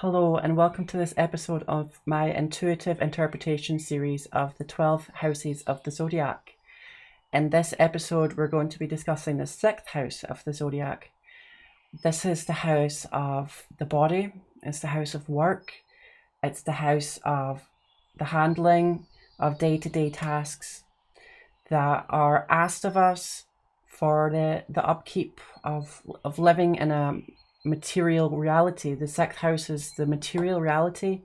Hello, and welcome to this episode of my intuitive interpretation series of the 12 houses of the zodiac. In this episode, we're going to be discussing the sixth house of the zodiac. This is the house of the body, it's the house of work, it's the house of the handling of day-to-day tasks that are asked of us for the upkeep of living in a material reality. The sixth house is the material reality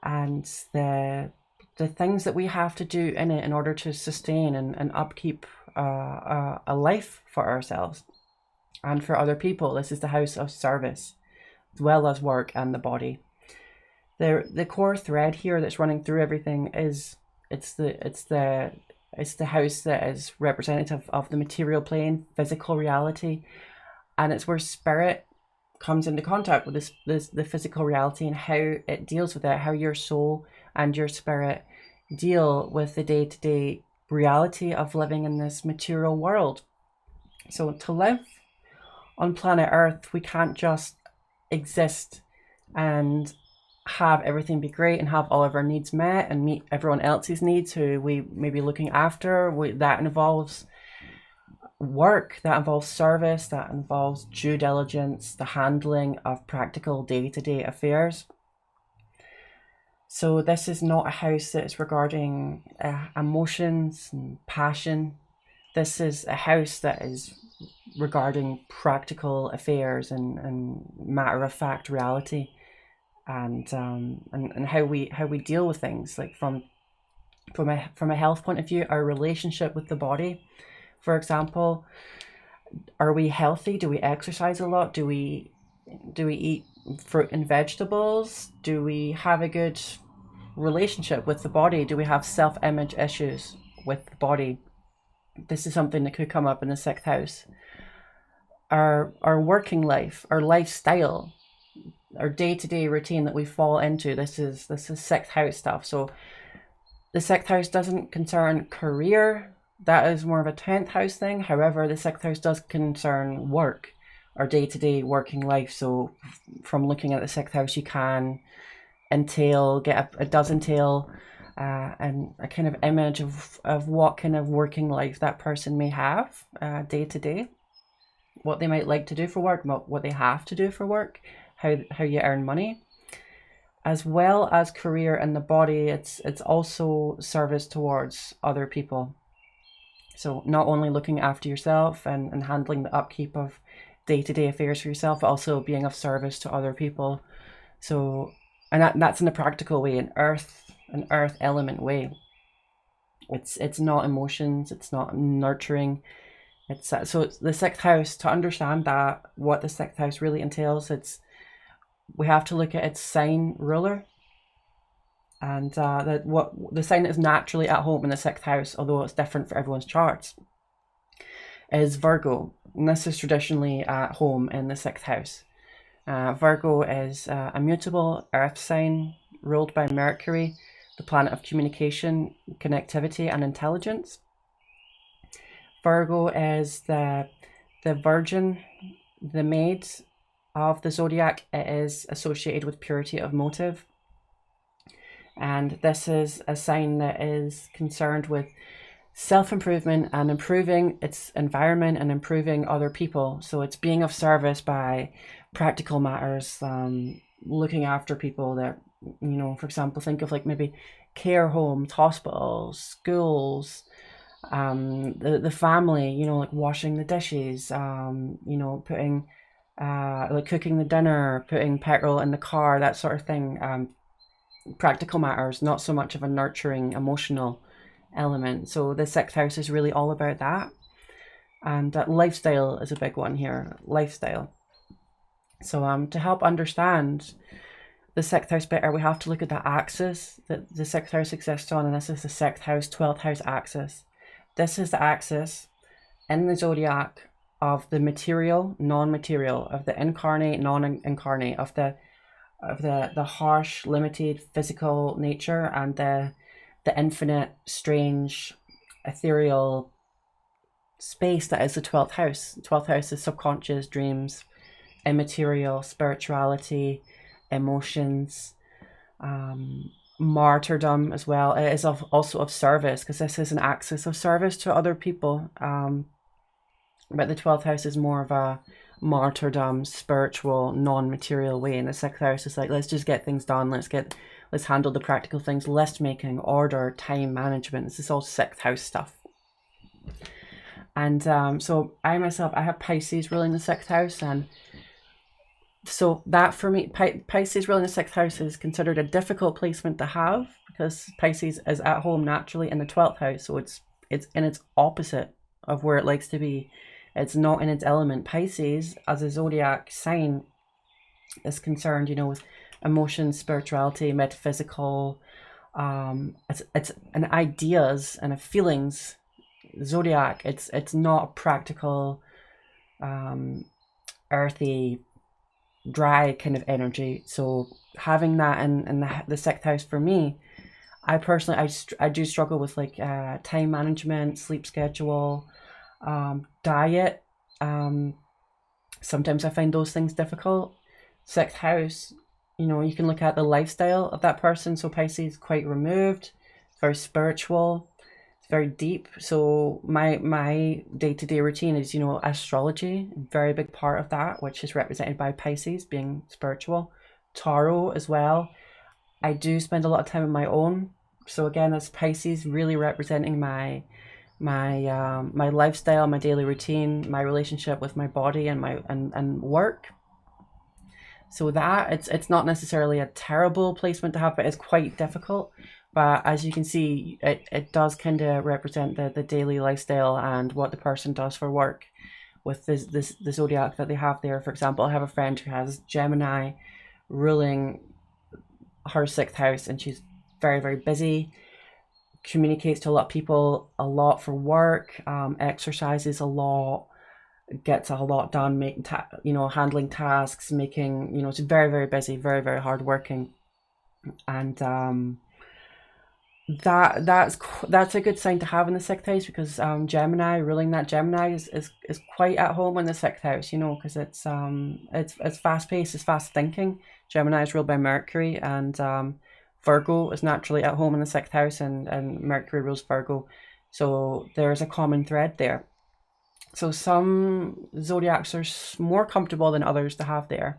and the things that we have to do in it in order to sustain and upkeep a life for ourselves and for other people. This is the house of service, as well as work and the body. The core thread here that's running through everything is it's the house that is representative of the material plane, physical reality, and it's where spirit comes into contact with the physical reality and how it deals with it, how your soul and your spirit deal with the day-to-day reality of living in this material world. So to live on planet Earth, we can't just exist and have everything be great and have all of our needs met and meet everyone else's needs who we may be looking after. That involves work, that involves service, that involves due diligence, the handling of practical day-to-day affairs. So this is not a house that is regarding emotions and passion. This is a house that is regarding practical affairs and matter-of-fact reality, and how we deal with things, like from a health point of view, our relationship with the body. For example, are we healthy? Do we exercise a lot? Do we eat fruit and vegetables? Do we have a good relationship with the body? Do we have self-image issues with the body? This is something that could come up in the sixth house. Our working life, our lifestyle, our day-to-day routine that we fall into. This is sixth house stuff. So the sixth house doesn't concern career. That is more of a 10th house thing. However, the sixth house does concern work, our day-to-day working life. So from looking at the sixth house, you can it does entail and a kind of image of what kind of working life that person may have day to day, what they might like to do for work, what they have to do for work, how you earn money, as well as career and the body. It's also service towards other people. So not only looking after yourself and handling the upkeep of day-to-day affairs for yourself, but also being of service to other people. So, and that's in a practical way, an earth element way. It's not emotions, it's not nurturing. It's the sixth house. To understand that, what the sixth house really entails, we have to look at its sign ruler. And what the sign that is naturally at home in the sixth house, although it's different for everyone's charts, is Virgo. And this is traditionally at home in the sixth house. Virgo is a mutable earth sign ruled by Mercury, the planet of communication, connectivity, and intelligence. Virgo is the virgin, the maid of the zodiac. It is associated with purity of motive. And this is a sign that is concerned with self-improvement and improving its environment and improving other people. So it's being of service by practical matters, looking after people that, for example, think of like maybe care homes, hospitals, schools, the family, like washing the dishes, putting, like cooking the dinner, putting petrol in the car, that sort of thing. Practical matters, not so much of a nurturing emotional element. So the sixth house is really all about that. And lifestyle is a big one here, lifestyle. So to help understand the sixth house better, we have to look at the axis that the sixth house exists on, and this is the sixth house, 12th house axis. This is the axis in the zodiac of the material, non-material, of the incarnate, non-incarnate, of the harsh, limited physical nature, and the infinite, strange, ethereal space that is the 12th house. The 12th house is subconscious, dreams, immaterial, spirituality, emotions, martyrdom as well. It is also of service, because this is an axis of service to other people. But the 12th house is more of a martyrdom, spiritual, non-material way. And the 6th house is like, let's just get things done. Let's handle the practical things, list making, order, time management. This is all 6th house stuff. And so I myself, I have Pisces ruling the 6th house. And so that for me, Pisces ruling the 6th house is considered a difficult placement to have, because Pisces is at home naturally in the 12th house. So it's in its opposite of where it likes to be. It's not in its element. Pisces, as a zodiac sign, is concerned, you know, with emotions, spirituality, metaphysical. It's an ideas and a feelings zodiac. It's not a practical, earthy, dry kind of energy. So having that in the 6th house for me, I personally, I do struggle with like time management, sleep schedule, diet. Sometimes I find those things difficult. 6th house, you know, you can look at the lifestyle of that person. So Pisces, quite removed, very spiritual, very deep. So my day-to-day routine is, you know, astrology, a very big part of that, which is represented by Pisces being spiritual. Tarot as well. I do spend a lot of time on my own. So again, that's Pisces really representing my lifestyle, my daily routine, my relationship with my body and my and work. So that it's not necessarily a terrible placement to have, but it's quite difficult. But as you can see, it does kind of represent the daily lifestyle and what the person does for work with the zodiac that they have there. For example, I have a friend who has Gemini ruling her 6th house, and she's very, very busy, communicates to a lot of people a lot for work, exercises a lot, gets a lot done, handling tasks, making, you know, it's very, very busy, very, very hard working. And that's a good sign to have in the 6th house, because Gemini ruling that Gemini is quite at home in the 6th house, you know, because it's fast paced, it's fast thinking. Gemini is ruled by Mercury, and Virgo is naturally at home in the 6th house, and Mercury rules Virgo. So there's a common thread there. So some zodiacs are more comfortable than others to have there.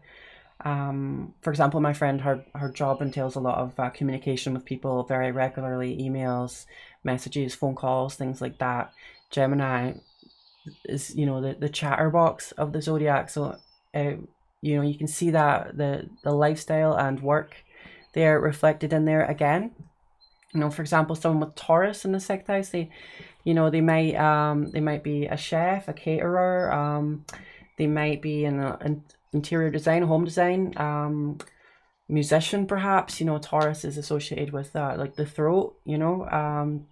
For example, my friend, her job entails a lot of communication with people very regularly, emails, messages, phone calls, things like that. Gemini is, you know, the chatterbox of the zodiac. So, you know, you can see that the lifestyle and work there reflected in there again. You know, for example, someone with Taurus in the 6th house, they might be a chef, a caterer. They might be in interior design, home design, musician perhaps. You know, Taurus is associated with like the throat, you know,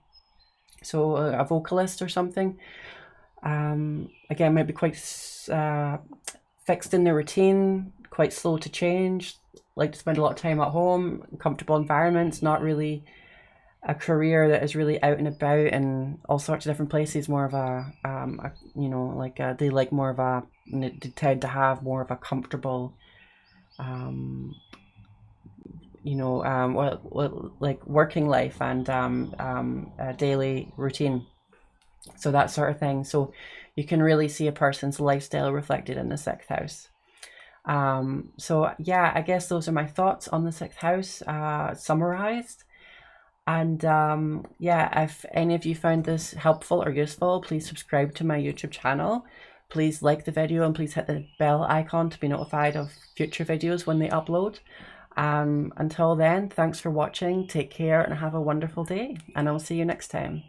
so a vocalist or something. Again, might be quite fixed in their routine, quite slow to change, like to spend a lot of time at home, comfortable environments, not really a career that is really out and about in all sorts of different places. More of a you know, like they like more of a, they tend to have more of a comfortable you know, like working life and a daily routine, so that sort of thing. So you can really see a person's lifestyle reflected in the 6th house. So yeah, I guess those are my thoughts on the 6th house, summarized. And yeah, if any of you found this helpful or useful, please subscribe to my YouTube channel. Please like the video, and please hit the bell icon to be notified of future videos when they upload. Until then, thanks for watching, take care, and have a wonderful day, and I'll see you next time.